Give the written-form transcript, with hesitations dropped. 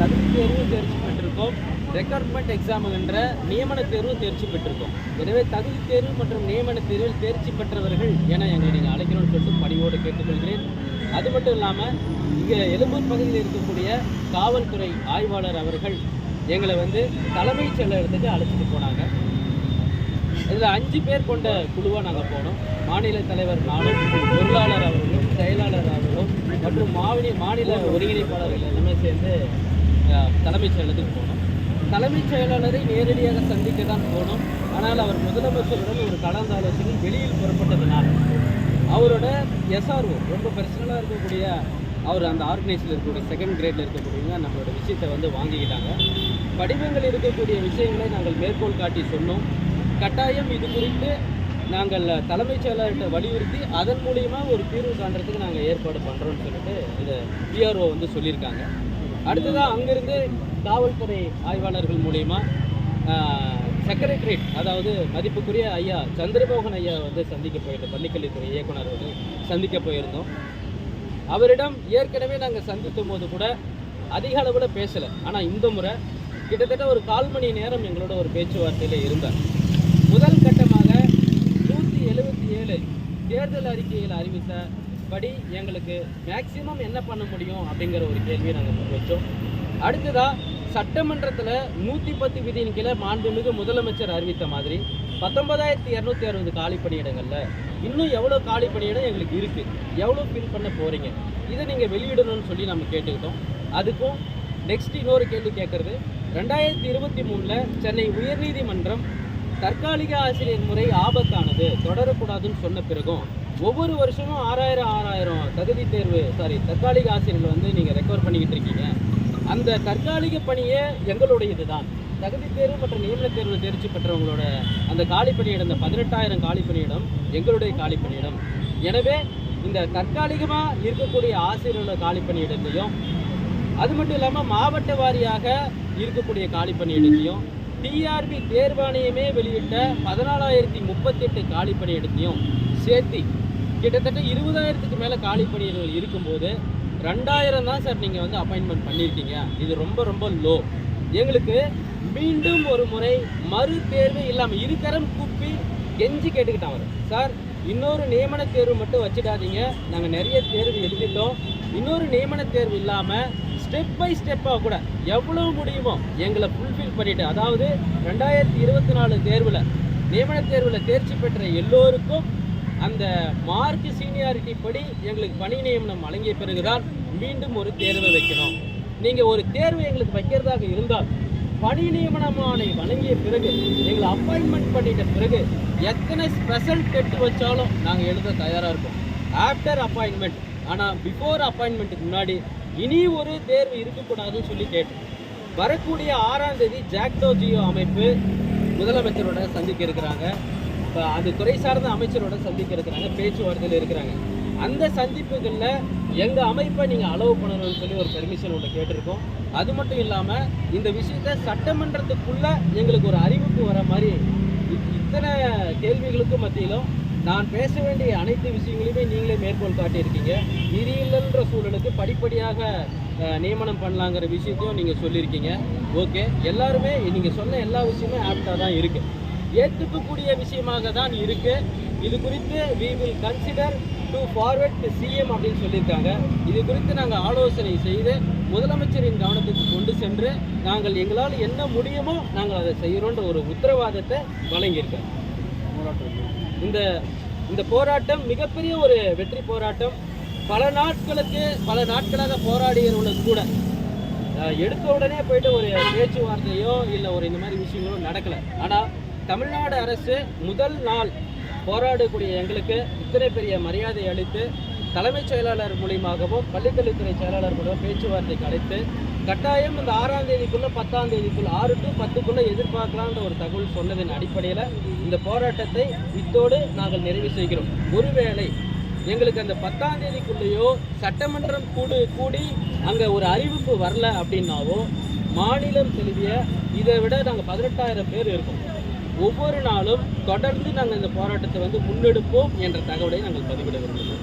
தகுதி தேர்வு தேர்ச்சி பெற்றிருக்கோம், ரெக்ரூட்மெண்ட் எக்ஸாம் என்ற நியமன தேர்வு தேர்ச்சி பெற்றிருக்கோம். எனவே தகுதி தேர்வு மற்றும் நியமன தேர்வில் தேர்ச்சி பெற்றவர்கள் என எங்களை நீங்கள் அழைக்கணும்னு சொல்லிட்டு பணிவோடு கேட்டுக்கொள்கிறேன். அது மட்டும் இல்லாமல் இங்கே எழும்பூர் பகுதியில் இருக்கக்கூடிய காவல்துறை ஆய்வாளர் அவர்கள் எங்களை தலைமைச் செயலகத்துக்கு அழைச்சிட்டு போனாங்க. இதில் 5 பேர் கொண்ட குழுவாக நாங்கள் போனோம். மாநில தலைவர் நானும், பொருளாளர் அவர்களும், செயலாளர் அவர்களும் மற்றும் மாநில ஒருங்கிணைப்பாளர்கள் எல்லாமே சேர்ந்து தலைமைச் செயலகத்துக்கு போனோம். தலைமைச் செயலாளரை நேரடியாக சந்திக்க தான் போனோம். ஆனால் அவர் முதலமைச்சருடன் ஒரு கலந்தாலோசனை வெளியில் புறப்பட்டதுனால் அவரோட எஸ்ஆர்ஓ ரொம்ப பர்சனலாக இருக்கக்கூடிய அவர் அந்த ஆர்கனைஸில் இருக்கக்கூடிய 2nd கிரேடில் இருக்கக்கூடியவங்க நம்மளோட விஷயத்தை வாங்கிக்கிட்டாங்க. படிவங்கள் இருக்கக்கூடிய விஷயங்களை நாங்கள் மேற்கோள் காட்டி சொன்னோம். கட்டாயம் இது குறித்து நாங்கள் தலைமைச் செயலாளர்கிட்ட வலியுறுத்தி அதன் மூலியமாக ஒரு தீர்வு காண்றதுக்கு நாங்கள் ஏற்பாடு பண்ணுறோன்னு சொல்லிட்டு இந்த பிஆர்ஓ சொல்லியிருக்காங்க. அடுத்ததாக அங்கேருந்து காவல்துறை ஆய்வாளர்கள் மூலிமா செக்ரட்டரியேட், அதாவது மதிப்புக்குரிய ஐயா சந்திரமோகன் ஐயா சந்திக்க போயிருந்தோம். பள்ளிக்கல்வித்துறை இயக்குனர் சந்திக்க போயிருந்தோம். அவரிடம் ஏற்கனவே நாங்கள் சந்திக்கும் போது கூட அதிக அளவில் பேசலை. ஆனால் இந்த முறை கிட்டத்தட்ட ஒரு 1/4 மணி நேரம் எங்களோட ஒரு பேச்சுவார்த்தையில் இருந்தார். முதல் கட்டமாக 177 தேர்தல் அறிக்கையில் அறிவித்தபடி எங்களுக்கு மேக்சிமம் என்ன பண்ண முடியும் அப்படிங்கிற ஒரு கேள்வியை நாங்கள் முன்வச்சோம். அடுத்ததாக சட்டமன்றத்தில் 110 விதியின் கீழே மாண்புமிகு முதலமைச்சர் அறிவித்த மாதிரி 19,260 காலி பணியிடங்களில் இன்னும் எவ்வளோ காலி பணியிடம் எங்களுக்கு இருக்குது, எவ்வளோ ஃபில் பண்ண போகிறீங்க, இதை நீங்கள் வெளியிடணும்னு சொல்லி நம்ம கேட்டுக்கிட்டோம். அதுக்கும் நெக்ஸ்ட் இன்னொரு கேள்வி கேட்குறது, 2023 சென்னை உயர்நீதிமன்றம் தற்காலிக ஆசிரியர் முறை ஆபத்தானது, தொடரக்கூடாதுன்னு சொன்ன பிறகும் ஒவ்வொரு வருஷமும் 6000 தற்காலிக ஆசிரியர்கள் நீங்கள் ரெக்கவர் பண்ணிக்கிட்டு இருக்கீங்க. அந்த தற்காலிக பணியே எங்களுடையது தான். தகுதி தேர்வு மற்றும் நியமன தேர்வு தேர்ச்சி பெற்றவங்களோட அந்த காலி பணியிடம், இந்த 18,000 காலி பணியிடம் எங்களுடைய காலி பணியிடம். எனவே இந்த தற்காலிகமாக இருக்கக்கூடிய ஆசிரியர்களோட காலி பணியிடத்தையும், அது மட்டும் இல்லாமல் மாவட்ட வாரியாக இருக்கக்கூடிய காலி பணியிடத்தையும், டிஆர்பி தேர்வாணையமே வெளியிட்ட 14,038 காலி பணியிடத்தையும் சேர்த்து கிட்டத்தட்ட 20,000க்கு மேலே காலி பணியிடங்கள் இருக்கும்போது 2,000 தான் சார் நீங்கள் அப்பாயின்மெண்ட் பண்ணியிருக்கீங்க. இது ரொம்ப ரொம்ப லோ. எங்களுக்கு மீண்டும் ஒரு முறை மறு தேர்வு இல்லாமல் இருக்கரம் கூப்பி கெஞ்சி கேட்டுக்கிட்டாங்க. சார், இன்னொரு நியமன தேர்வு மட்டும் வச்சுடாதீங்க, நாங்கள் நிறைய தேர்வு எழுதிட்டோம். இன்னொரு நியமன தேர்வு இல்லாமல் ஸ்டெப் பை ஸ்டெப்பாக கூட எவ்வளோ முடியுமோ எங்களை ஃபுல்ஃபில் பண்ணிவிட்டு, அதாவது 2024 தேர்வில் நியமன தேர்வில் தேர்ச்சி பெற்ற எல்லோருக்கும் அந்த மார்க் சீனியாரிட்டி படி எங்களுக்கு பணி நியமனம் வழங்கிய பிறகுதான் மீண்டும் ஒரு தேர்வை வைக்கணும். நீங்கள் ஒரு தேர்வு எங்களுக்கு வைக்கிறதாக இருந்தால் பணி நியமனமானை வழங்கிய பிறகு எங்களை அப்பாயின்மெண்ட் பண்ணிட்ட பிறகு எத்தனை ஸ்பெஷல் டெட் வச்சாலும் நாங்கள் எழுத தயாராக இருக்கோம் ஆஃப்டர் அப்பாயின்மெண்ட். ஆனால் பிஃபோர் அப்பாயின்மெண்ட்டுக்கு முன்னாடி இனி ஒரு தேர்வு இருக்கக்கூடாதுன்னு சொல்லி கேட்டோம். வரக்கூடிய 6ஆம் தேதி ஜாக்டோ ஜியோ அமைப்பு முதலமைச்சரோட சந்திக்க இருக்கிறாங்க. இப்போ அது துறை சார்ந்த அமைச்சரோட சந்திக்க இருக்கிறாங்க, பேச்சுவார்த்தையில் இருக்கிறாங்க. அந்த சந்திப்புகளில் எங்கள் அமைப்பை நீங்கள் அலோவ் பண்ணணும்னு சொல்லி ஒரு பெர்மிஷன் ஒன்று கேட்டிருக்கோம். அது மட்டும் இல்லாமல் இந்த விஷயத்தை சட்டமன்றத்துக்குள்ளே எங்களுக்கு ஒரு அறிவிப்பு வர மாதிரி இத்தனை கேள்விகளுக்கும் மத்தியிலும் நான் பேச வேண்டிய அனைத்து விஷயங்களையுமே நீங்களே மேற்கோள் காட்டியிருக்கீங்க. நிதியில்லைன்ற சூழலுக்கு படிப்படியாக நியமனம் பண்ணலாங்கிற விஷயத்தையும் நீங்கள் சொல்லியிருக்கீங்க. ஓகே, எல்லாருமே நீங்கள் சொன்ன எல்லா விஷயமே ஆப்டாக தான் இருக்குது, ஏற்றுக்கக்கூடிய விஷயமாக தான் இருக்குது. இது குறித்து we will consider to forward to CM அப்படின்னு சொல்லியிருக்காங்க. இது குறித்து நாங்கள் ஆலோசனை செய்து முதலமைச்சரின் கவனத்துக்கு கொண்டு சென்று நாங்கள் எங்களால் என்ன முடியுமோ நாங்கள் அதை செய்கிறோன்ற ஒரு உத்தரவாதத்தை வழங்கியிருக்கோம். இந்த போராட்டம் மிகப்பெரிய ஒரு வெற்றி போராட்டம். பல நாட்களாக போராடியவர்களுக்கு கூட எடுத்த உடனே போயிட்டு ஒரு பேச்சுவார்த்தையோ இல்லை ஒரு இந்த மாதிரி விஷயங்களோ நடக்கலை. ஆனால் தமிழ்நாடு அரசு முதல் நாள் போராடக்கூடிய எங்களுக்கு இத்தனை பெரிய மரியாதை அளித்து தலைமைச் செயலாளர் மூலியமாகவும் பள்ளிக்கல்வித்துறை செயலாளர் மூலம் பேச்சுவார்த்தைக்கு அழைத்து கட்டாயம் இந்த 6ஆம் தேதிக்குள்ளே 10ஆம் தேதிக்குள்ளே 6 to 10க்குள்ளே எதிர்பார்க்கலான்ற ஒரு தகவல் சொன்னதின் அடிப்படையில் இந்த போராட்டத்தை இத்தோடு நாங்கள் நிறைவு செய்கிறோம். ஒருவேளை எங்களுக்கு அந்த 10ஆம் தேதிக்குள்ளேயோ சட்டமன்றம் கூடி அங்கே ஒரு அறிவிப்பு வரல அப்படின்னாவோ மாநிலம் செலுத்திய இதை விட நாங்கள் 18,000 பேர் இருக்கோம். ஒவ்வொரு நாளும் தொடர்ந்து நாங்கள் இந்த போராட்டத்தை முன்னெடுப்போம் என்ற தகவலை நாங்கள் பதிவிட விரும்புகிறோம்.